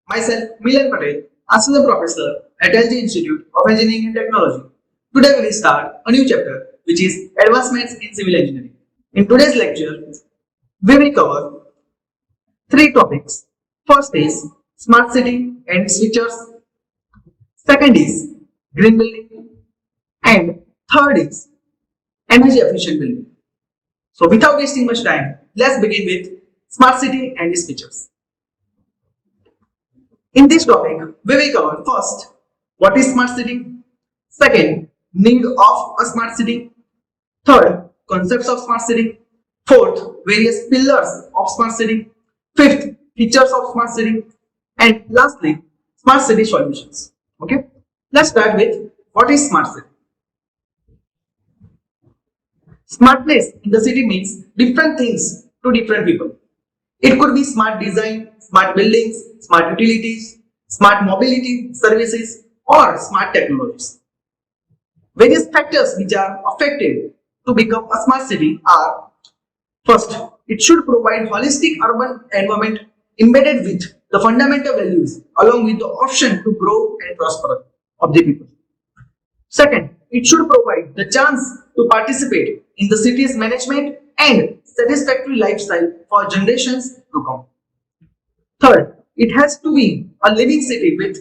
Myself, Milan Patel, Assistant Professor at LJIET Institute of Engineering and Technology. Today we will start a new chapter which is Advancements in Civil Engineering. In today's lecture, we will cover three topics. First is Smart City and its features. Second is Green Building. And third is Energy Efficient Building. So without wasting much time, let's begin with Smart City and its features. In this topic, we will cover first, what is smart city? Second, need of a smart city. Third, concepts of smart city. Fourth, various pillars of smart city. Fifth, features of smart city. And lastly, smart city solutions. Okay, let's start with what is smart city. Smartness in the city means different things to different people. It could be smart design, smart buildings, smart utilities, smart mobility services, or smart technologies. Various factors which are affected to become a smart city are: first, it should provide holistic urban environment embedded with the fundamental values along with the option to grow and prosper of the people. Second, it should provide the chance to participate in the city's management and satisfactory lifestyle for generations to come. Third, it has to be a living city with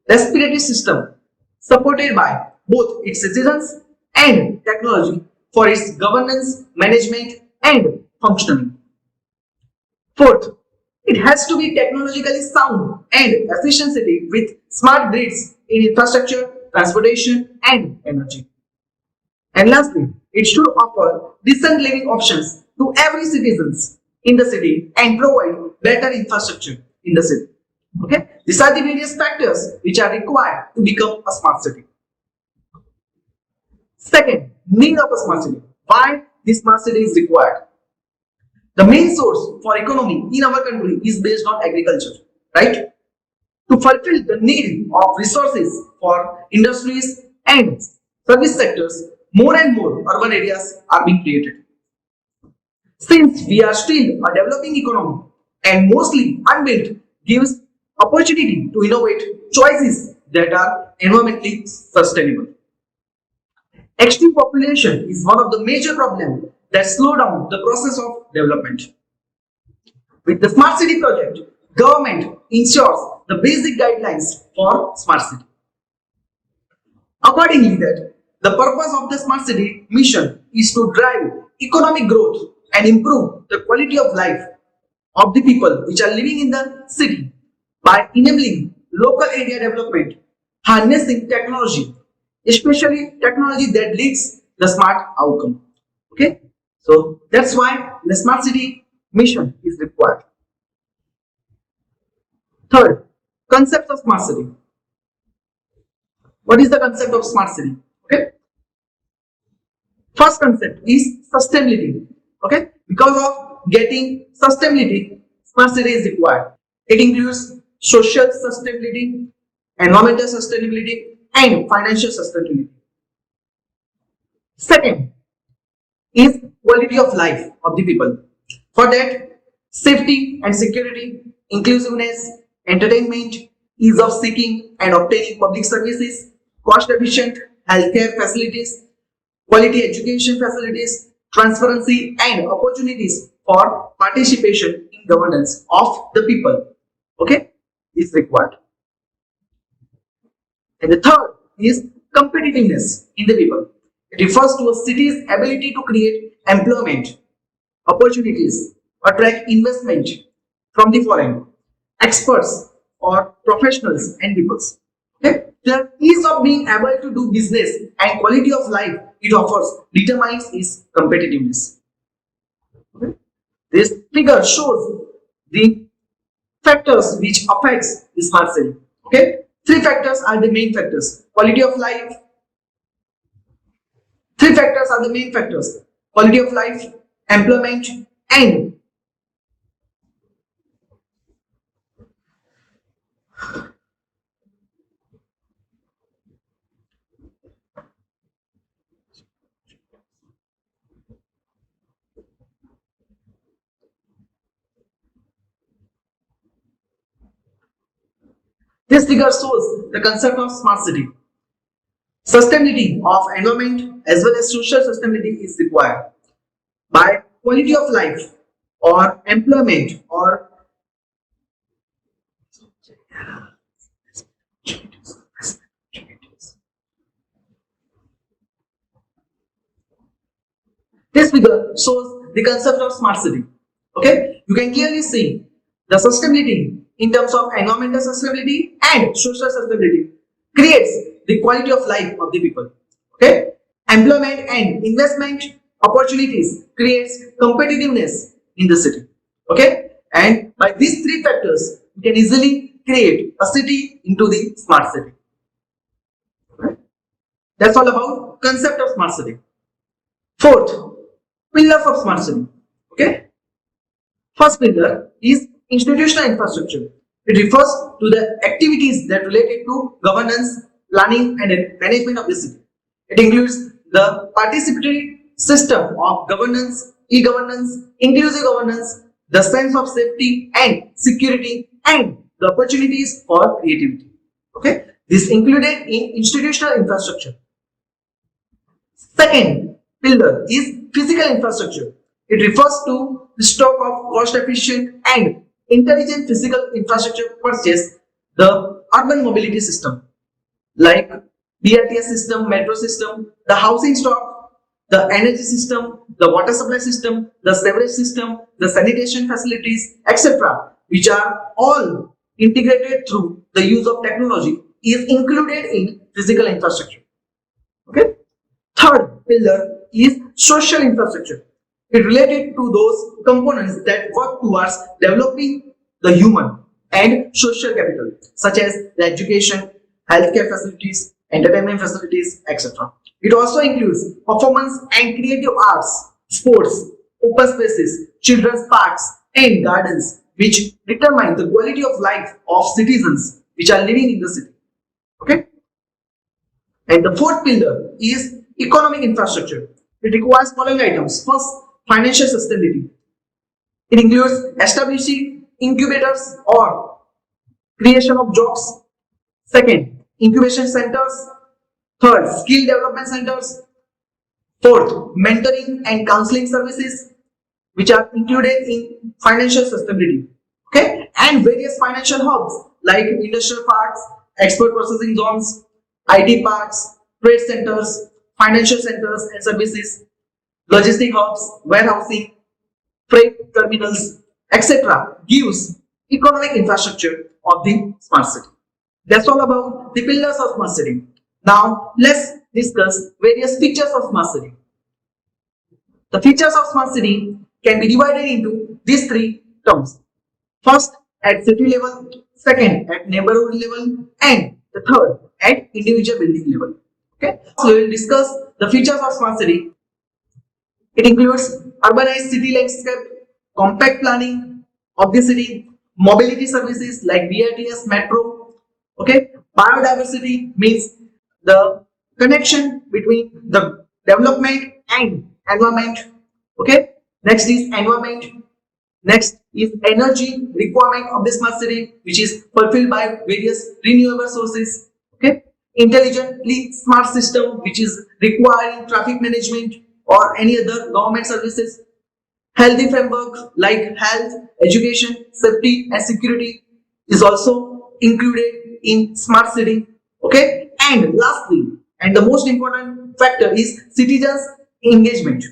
respiratory system supported by both its citizens and technology for its governance, management and functioning. Fourth, it has to be technologically sound and efficient city with smart grids in infrastructure, transportation and energy. And lastly, it should offer decent living options to every citizens in the city and provide better infrastructure in the city. Okay, these are the various factors which are required to become a smart city. Second, need of a smart city. Why this smart city is required? The main source for economy in our country is based on agriculture, right? To fulfill the need of resources for industries and service sectors, more and more urban areas are being created. Since we are still a developing economy and mostly unbuilt gives opportunity to innovate choices that are environmentally sustainable. Extreme population is one of the major problems that slow down the process of development. With the smart city project, government ensures the basic guidelines for smart city. Accordingly, that the purpose of the smart city mission is to drive economic growth and improve the quality of life of the people which are living in the city by enabling local area development, harnessing technology, especially technology that leads the smart outcome. Okay, so that's why the smart city mission is required. Third, concept of smart city. What is the concept of smart city? Okay, first concept is sustainability. Okay, because of getting sustainability, smart city is required. It includes social sustainability, environmental sustainability, and financial sustainability. Second is quality of life of the people. For that, safety and security, inclusiveness, entertainment, ease of seeking and obtaining public services, cost efficient healthcare facilities, quality education facilities, transparency and opportunities for participation in governance of the people. Okay, is required. And the third is competitiveness in the people. It refers to a city's ability to create employment opportunities, attract investment from the foreign, experts or professionals and peoples. Okay? The ease of being able to do business and quality of life it offers determines its competitiveness. Okay? This figure shows the factors which affects the smart city. Okay, three factors are the main factors: quality of life. Three factors are the main factors: quality of life, employment, and This figure shows the concept of smart city. Sustainability of environment as well as social sustainability is required by quality of life or employment or this figure shows the concept of smart city. Okay, you can clearly see the sustainability in terms of environmental sustainability and social sustainability creates the quality of life of the people. Okay, employment and investment opportunities creates competitiveness in the city. Okay, and by these three factors, you can easily create a city into the smart city. Okay? That's all about concept of smart city. Fourth, pillars of smart city. Okay, first pillar is institutional infrastructure. It refers to the activities that related to governance, planning, and management of the city. It includes the participatory system of governance, e-governance, inclusive governance, the sense of safety and security, and the opportunities for creativity. Okay, this included in institutional infrastructure. Second pillar is physical infrastructure. It refers to the stock of cost-efficient and intelligent physical infrastructure purchase, the urban mobility system like BRTS system, metro system, the housing stock, the energy system, the water supply system, the sewerage system, the sanitation facilities, etc., which are all integrated through the use of technology, is included in physical infrastructure. Okay. Third pillar is social infrastructure. It related to those components that work towards developing the human and social capital, such as the education, healthcare facilities, entertainment facilities, etc. It also includes performance and creative arts, sports, open spaces, children's parks, and gardens, which determine the quality of life of citizens which are living in the city. Okay? And the fourth pillar is economic infrastructure. It requires following items. First, financial sustainability. It includes establishing incubators or creation of jobs. Second, incubation centers. Third, skill development centers. Fourth, mentoring and counseling services, which are included in financial sustainability. Okay, and various financial hubs like industrial parks, export processing zones, IT parks, trade centers, financial centers and services, logistic hubs, warehousing, freight terminals, etc. gives economic infrastructure of the smart city. That's all about the pillars of smart city. Now let's discuss various features of smart city. The features of smart city can be divided into these three terms. First, at city level, second, at neighborhood level, and the third, at individual building level. Okay, so we will discuss the features of smart city. It includes urbanized city landscape, compact planning of the city, mobility services like BRTS, metro. Okay, biodiversity means the connection between the development and environment. Okay, next is environment. Next is energy requirement of the smart city, which is fulfilled by various renewable sources. Okay, intelligently smart system, which is requiring traffic management or any other government services. Healthy framework like health, education, safety, and security is also included in smart city. Okay, and lastly, and the most important factor is citizens' engagement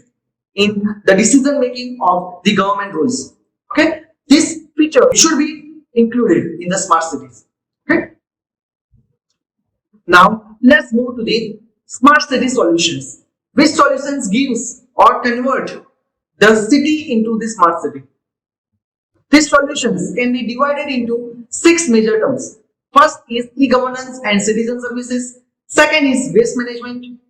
in the decision making of the government rules. Okay, this feature should be included in the smart cities. Okay, now let's move to the smart city solutions. Which solutions gives or convert the city into the smart city? These solutions can be divided into 6 major terms. First is e-governance and citizen services. Second is waste management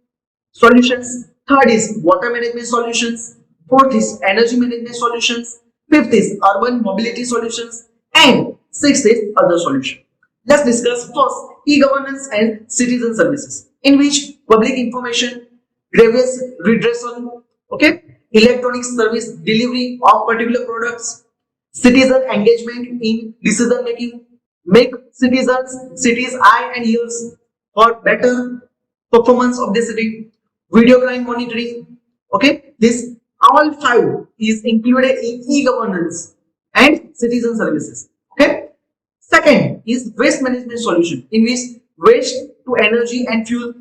solutions. Third is water management solutions. Fourth is energy management solutions. Fifth is urban mobility solutions. And sixth is other solutions. Let's discuss first e-governance and citizen services, in which public information, grievance redressal, okay, electronic service delivery of particular products, citizen engagement in decision making, make cities eye and ears for better performance of the city, video crime monitoring. Okay, this all five is included in e-governance and citizen services. Okay, second is waste management solution, in which waste to energy and fuel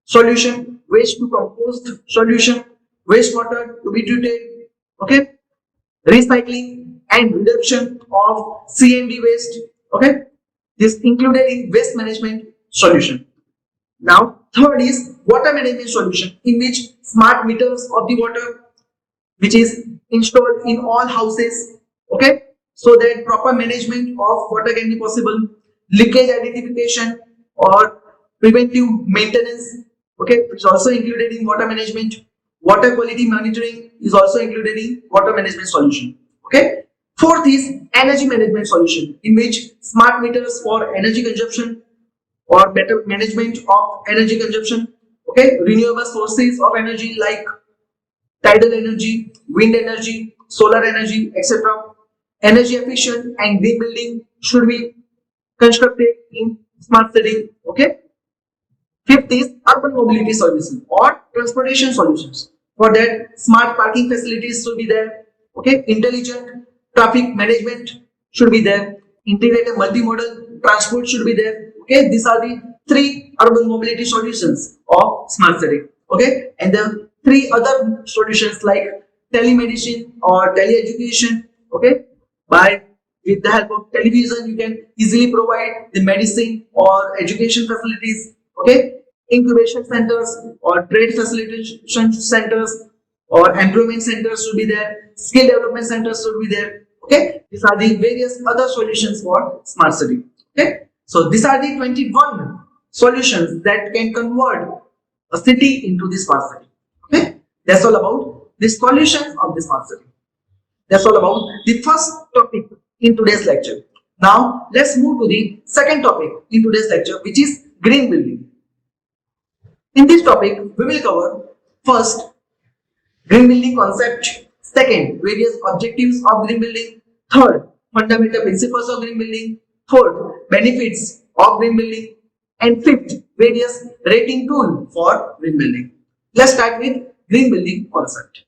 solution, waste to compost solution, wastewater to be treated. Okay, recycling and reduction of C&D waste. Okay, this included in waste management solution. Now, third is water management solution, in which smart meters of the water, which is installed in all houses. Okay, so that proper management of water can be possible. Leakage identification or preventive maintenance. Okay, which is also included in water management. Water quality monitoring is also included in water management solution. Okay. Fourth is energy management solution, in which smart meters for energy consumption or better management of energy consumption. Okay, renewable sources of energy like tidal energy, wind energy, solar energy, etc. Energy efficient and green building should be constructed in smart city. Okay. Fifth is urban mobility solutions or transportation solutions. For that, smart parking facilities should be there. Okay, intelligent traffic management should be there. Integrated multimodal transport should be there. Okay, these are the three urban mobility solutions of smart city. Okay, and the three other solutions like telemedicine or teleeducation. Okay, by with the help of television, you can easily provide the medicine or education facilities. Okay, incubation centers or trade facilitation centers or employment centers should be there. Skill development centers should be there. Okay, these are the various other solutions for smart city. Okay, so these are the 21 solutions that can convert a city into the smart city. Okay, that's all about the solutions of the smart city. That's all about the first topic in today's lecture. Now let's move to the second topic in today's lecture, which is green building. In this topic, we will cover first green building concept, second various objectives of green building, third fundamental principles of green building, fourth benefits of green building, and fifth various rating tool for green building. Let's start with green building concept.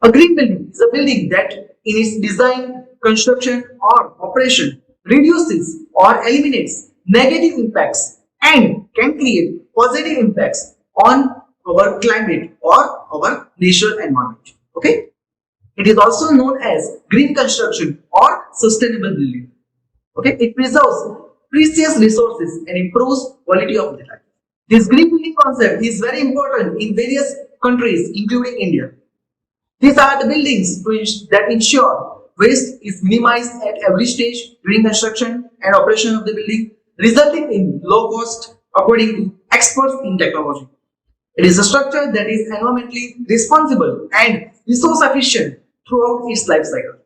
A green building is a building that in its design, construction or operation reduces or eliminates negative impacts and can create positive impacts on our climate or our natural environment. Okay, it is also known as green construction or sustainable building. Okay, it preserves precious resources and improves quality of the life. This green building concept is very important in various countries, including India. These are the buildings that ensure waste is minimized at every stage during construction and operation of the building, resulting in low cost according to experts in technology. It is a structure that is environmentally responsible and resource efficient throughout its life cycle.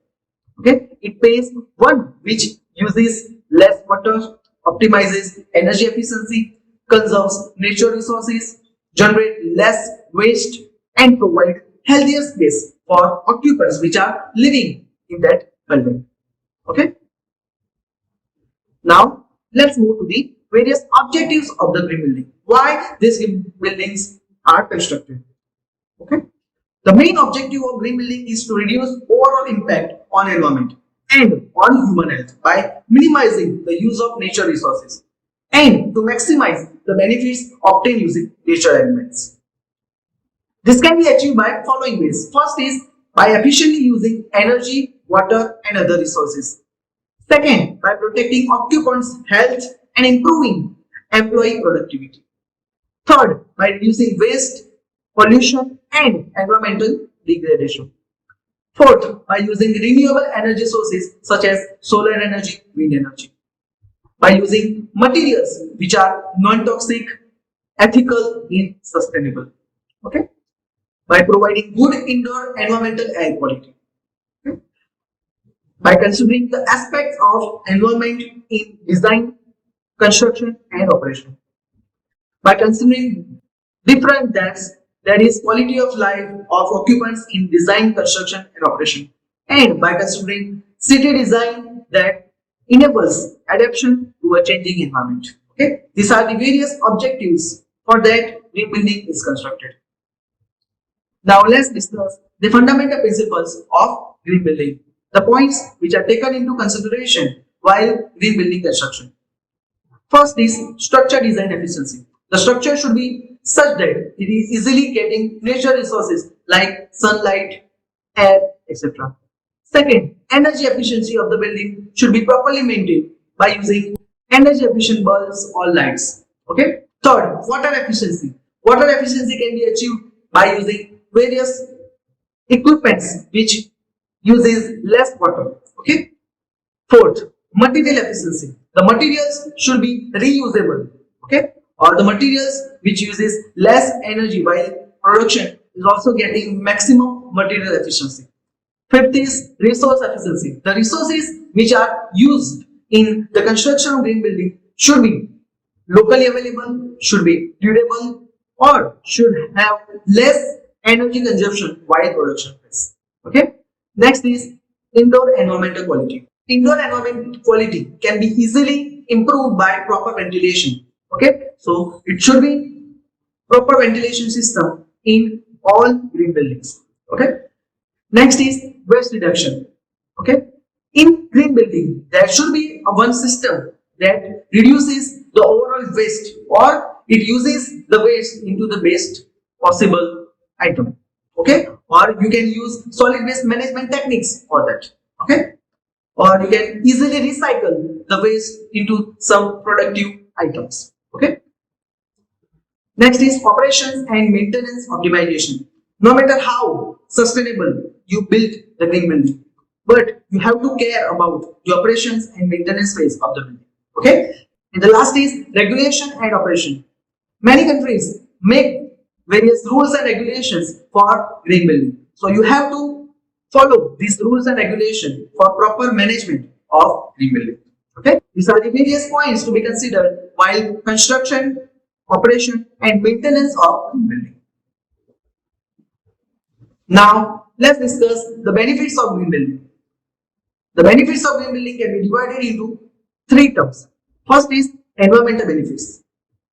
Okay, it pays one which uses less water, optimizes energy efficiency, conserves natural resources, generate less waste, and provide healthier space for occupants which are living in that building. Okay. Now let's move to the various objectives of the green building. Why these buildings are constructed. Okay. The main objective of green building is to reduce overall impact on environment and on human health by minimizing the use of nature resources and to maximize the benefits obtained using nature elements. This can be achieved by following ways. First is by efficiently using energy, water and other resources. Second, by protecting occupants' health and improving employee productivity. Third, by reducing waste, pollution and environmental degradation. Fourth, by using renewable energy sources such as solar energy, wind energy. By using materials which are non-toxic, ethical and sustainable. Okay. By providing good indoor environmental air quality. Okay. By considering the aspects of environment in design, construction and operation. By considering different depths, that is quality of life of occupants in design, construction and operation. And by considering city design, that enables adaptation to a changing environment. Okay, these are the various objectives for that green building is constructed. Now let's discuss the fundamental principles of green building, the points which are taken into consideration while green building construction. First is structure design efficiency. The structure should be such that it is easily getting natural resources like sunlight, air, etc. Second, energy efficiency of the building should be properly maintained by using energy efficient bulbs or lights. Okay. Third, water efficiency. Water efficiency can be achieved by using various equipments which uses less water. Okay. Fourth, material efficiency. The materials should be reusable. Okay. Or the materials which uses less energy while production is also getting maximum material efficiency. Fifth is resource efficiency. The resources which are used in the construction of green building should be locally available, should be durable, or should have less energy consumption while production phase. Okay. Next is indoor environmental quality. Indoor environment quality can be easily improved by proper ventilation. Okay. So it should be proper ventilation system in all green buildings. Okay. Next is waste reduction. Okay. In green building, there should be a one system that reduces the overall waste, or it uses the waste into the best possible item. Okay. Or you can use solid waste management techniques for that. Okay. Or you can easily recycle the waste into some productive items. Okay. Next is operations and maintenance optimization. No matter how sustainable you build the green building, but you have to care about the operations and maintenance phase of the building. Okay. And the last is regulation and operation. Many countries make various rules and regulations for green building. So you have to follow these rules and regulations for proper management of green building. Okay. These are the various points to be considered while construction, operation and maintenance of green building. Now let's discuss the benefits of green building. The benefits of green building can be divided into three terms. First is environmental benefits.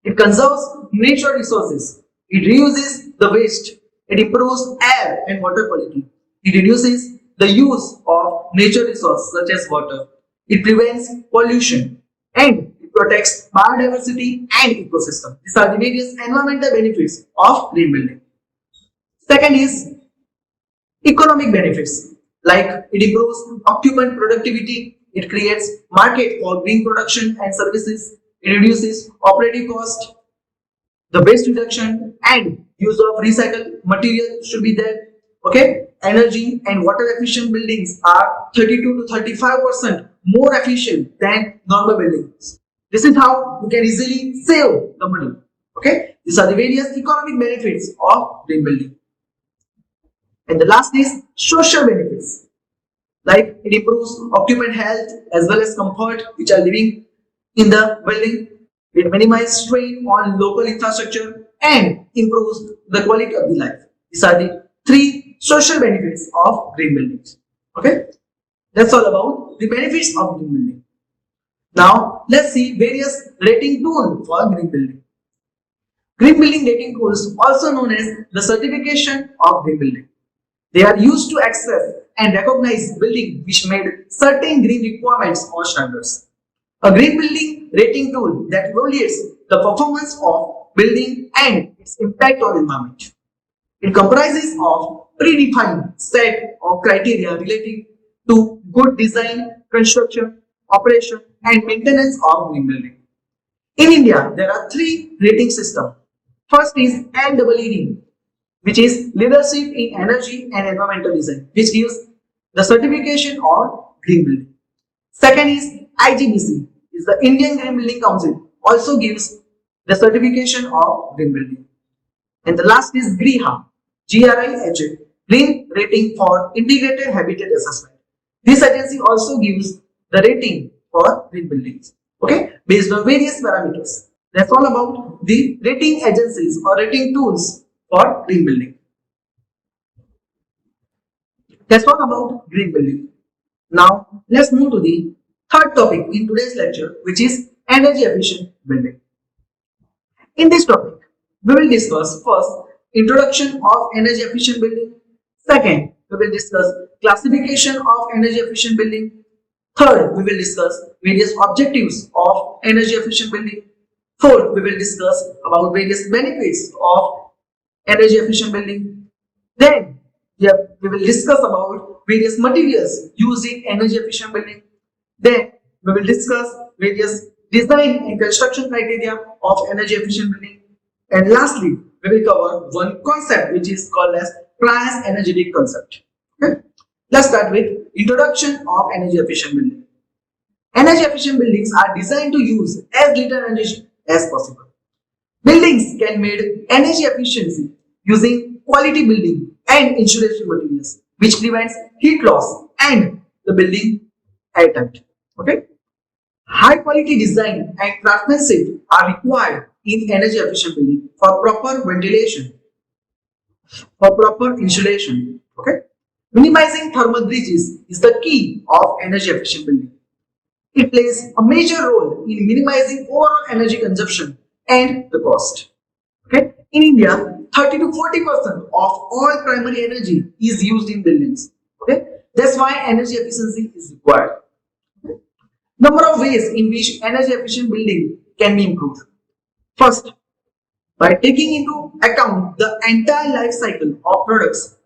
It conserves natural resources. It reuses the waste. It improves air and water quality. It reduces the use of natural resources such as water. It prevents pollution and it protects biodiversity and ecosystem. These are the various environmental benefits of green building. Second is economic benefits, like it improves occupant productivity, it creates market for green production and services, it reduces operating cost, the waste reduction and use of recycled material should be there. Okay, energy and water efficient buildings are 32 to 35% more efficient than normal buildings. This is how you can easily save the money. Okay, these are the various economic benefits of green building. And the last is social benefits, like it improves occupant health as well as comfort which are living in the building. It minimizes strain on local infrastructure and improves the quality of the life. These are the three social benefits of green buildings. Okay, that's all about the benefits of green building. Now let's see various rating tools for green building. Green building rating tools, also known as the certification of green building. They are used to access and recognize buildings which made certain green requirements or standards. A green building rating tool that evaluates the performance of building and its impact on environment. It comprises of predefined set of criteria relating to good design, construction, operation and maintenance of green building. In India, there are three rating systems. First is LJIET, which is Leadership in Energy and Environmental Design, which gives the certification of green building. Second is IGBC, is the Indian Green Building Council, also gives the certification of green building. And the last is GRIHA, GRIHA, Green Rating for Integrated Habitat Assessment. This agency also gives the rating for green buildings, okay, based on various parameters. That's all about the rating agencies or rating tools for green building. That's all about green building. Now let's move to the third topic in today's lecture, which is energy efficient building. In this topic, we will discuss first introduction of energy efficient building. Second, we will discuss classification of energy efficient building. Third, we will discuss various objectives of energy efficient building. Fourth, we will discuss about various benefits of energy efficient building. Then we will discuss about various materials used in energy efficient building. Then we will discuss various design and construction criteria of energy efficient building. And lastly, we will cover one concept which is called as PriceEnergetic Concept. Okay? Let's start with introduction of energy efficient building. Energy efficient buildings are designed to use as little energy as possible. Buildings can made energy efficiency using quality building and insulation materials, which prevents heat loss and the building airtight. Okay. High quality design and craftsmanship are required in energy efficient building for proper ventilation, for proper insulation. Okay. Minimizing thermal breaches is the key of energy efficient building. It plays a major role in minimizing overall energy consumption and the cost. Okay. In India, 30 to 40% of all primary energy is used in buildings. Okay. That's why energy efficiency is required. Okay. Number of ways in which energy efficient building can be improved. First, by taking into account the entire life cycle of products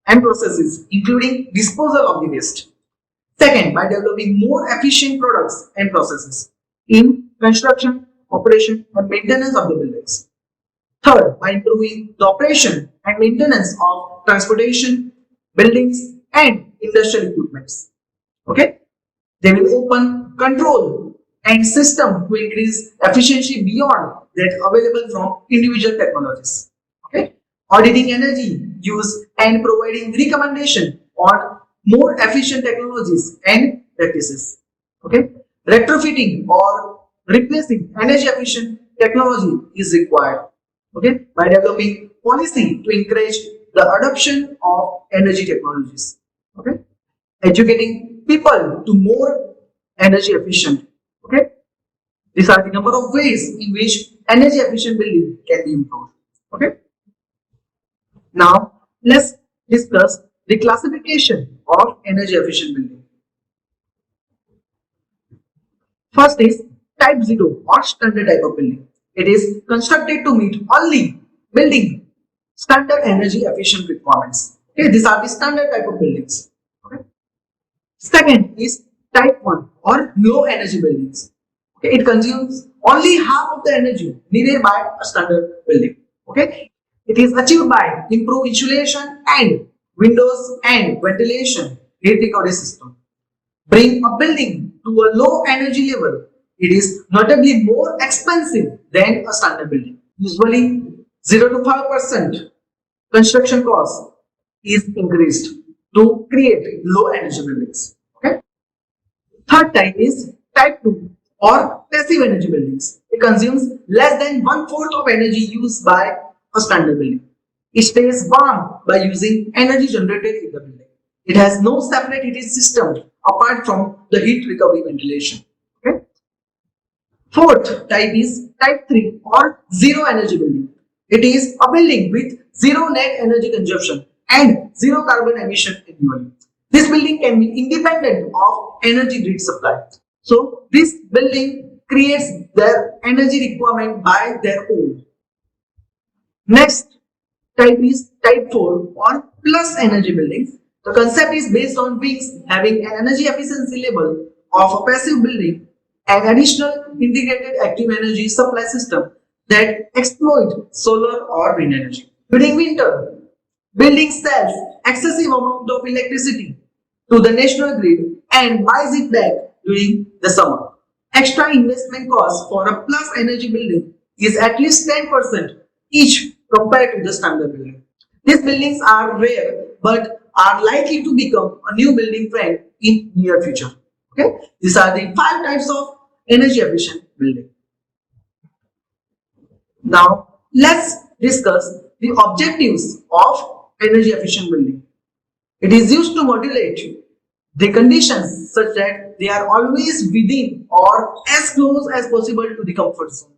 and processes, including disposal of the waste. Second, by developing more efficient products and processes in construction, operation, and maintenance of the buildings. Third, by improving the operation and maintenance of transportation, buildings, and industrial equipments. Okay? They will open control and system to increase efficiency beyond that available from individual technologies. Okay? Auditing energy use and providing recommendation on more efficient technologies and practices. Okay? Retrofitting or replacing energy efficient technology is required. Okay? By developing policy to encourage the adoption of energy technologies. Okay? Educating people to more energy efficient. Okay? These are the number of ways in which energy efficient building can be improved. Okay? Now, let's discuss the classification of energy efficient building. First is type 0 or standard type of building. It is constructed to meet only building standard energy efficient requirements. Okay, these are the standard type of buildings. Okay. Second is type 1 or low energy buildings. Okay, it consumes only half of the energy needed by a standard building. Okay, it is achieved by improved insulation and windows and ventilation heat recovery system. Bring a building to a low energy level. It is notably more expensive than a standard building. Usually 0 to 5% construction cost is increased to create low energy buildings. Okay. Third type is type 2 or passive energy buildings. It consumes less than 1/4 of energy used by a standard building. It stays warm by using energy generated in the building. It has no separate heating system apart from the heat recovery ventilation. Okay. Fourth type is type 3 or zero energy building. It is a building with zero net energy consumption and zero carbon emission annually. This building can be independent of energy grid supply. So this building creates their energy requirement by their own. Next type is type 4 or plus energy buildings. The concept is based on wings having an energy efficiency level of a passive building, an additional integrated active energy supply system that exploit solar or wind energy. During winter, building sells excessive amount of electricity to the national grid and buys it back during the summer. Extra investment cost for a plus energy building is at least 10% each compared to the standard building. These buildings are rare but are likely to become a new building trend in near future. Okay, these are the 5 types of energy efficient building. Now let's discuss the objectives of energy efficient building. It is used to modulate the conditions such that that they are always within or as close as possible to the comfort zone.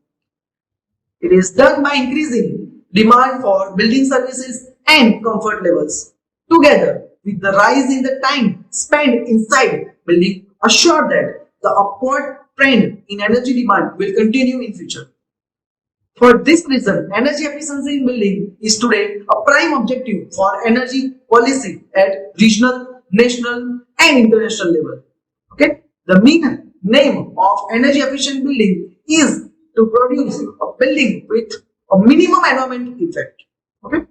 It is done by increasing demand for building services and comfort levels. Together with the rise in the time spent inside building, assure that the upward trend in energy demand will continue in future. For this reason, energy efficiency in building is today a prime objective for energy policy at regional, national, and international level. Okay, the main name of energy efficient building is to produce a building with a minimum environmental effect. Okay,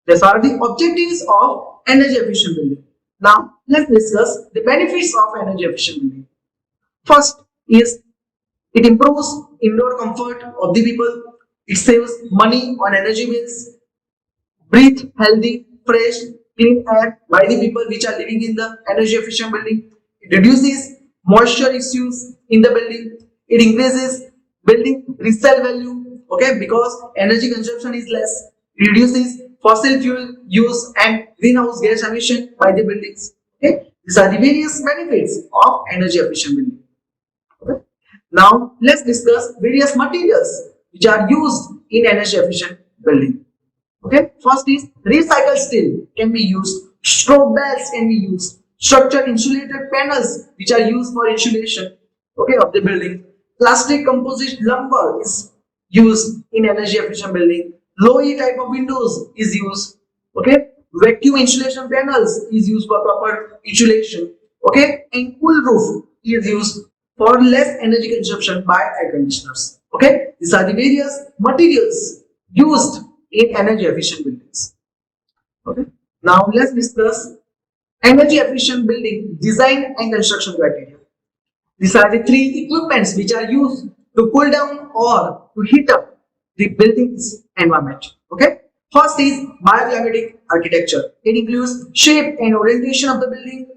these are the objectives of energy efficient building. Now, let's discuss the benefits of energy efficient building. First is it improves indoor comfort of the people. It saves money on energy bills. Breathe healthy, fresh, clean air by the people which are living in the energy efficient building. It reduces moisture issues in the building. It increases building resale value. Okay, because energy consumption is less. It reduces fossil fuel use and greenhouse gas emission by the buildings. Okay, these are the various benefits of energy efficient building. Okay. Now let's discuss various materials which are used in energy efficient building. Okay, first is recycled steel can be used, straw bales can be used, structured insulated panels which are used for insulation, okay, of the building. Plastic composite lumber is used in energy efficient building. Low E type of windows is used. Okay, vacuum insulation panels is used for proper insulation. Okay, and cool roof is used for less energy consumption by air conditioners. Okay, these are the various materials used in energy efficient buildings. Okay, now let's discuss energy efficient building design and construction criteria. These are the three equipments which are used to cool down or to heat up the building's environment. Okay, first is bioclimatic architecture. It includes shape and orientation of the building,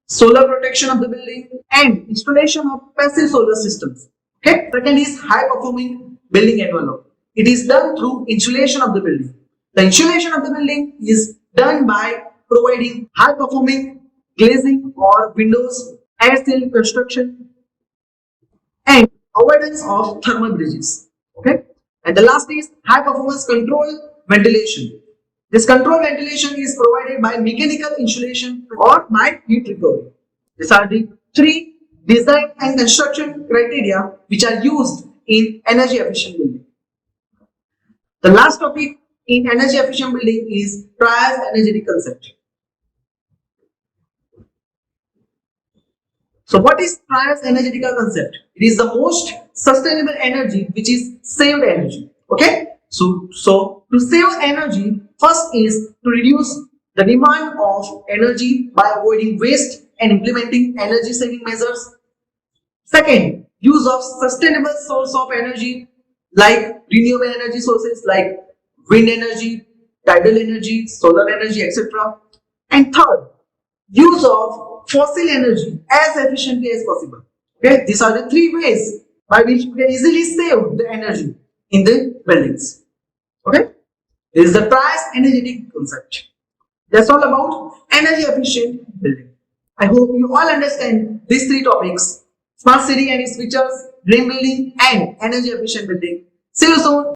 solar protection of the building, and installation of passive solar systems. Okay, second is high performing building envelope. It is done through insulation of the building. The insulation of the building is done by providing high performing glazing or windows, air seal construction, and avoidance of thermal bridges. Okay, and the last is high performance control ventilation. This control ventilation is provided by mechanical insulation or by heat recovery. These are the three design and construction criteria which are used in energy efficient building. The last topic in energy efficient building is PriceEnergetic Concept. So what is PriceEnergetic Concept? It is the most sustainable energy which is saved energy. Okay, so to save energy, first is to reduce the demand of energy by avoiding waste and implementing energy saving measures. Second, use of sustainable source of energy like renewable energy sources like wind energy, tidal energy, solar energy, etc. And third, use of fossil energy as efficiently as possible. Okay, these are the three ways by which we can easily save the energy in the buildings. Okay, this is the PriceEnergetic Concept. That's all about energy efficient building. I hope you all understand these three topics: smart city and its features, green building, and energy efficient building. See you soon.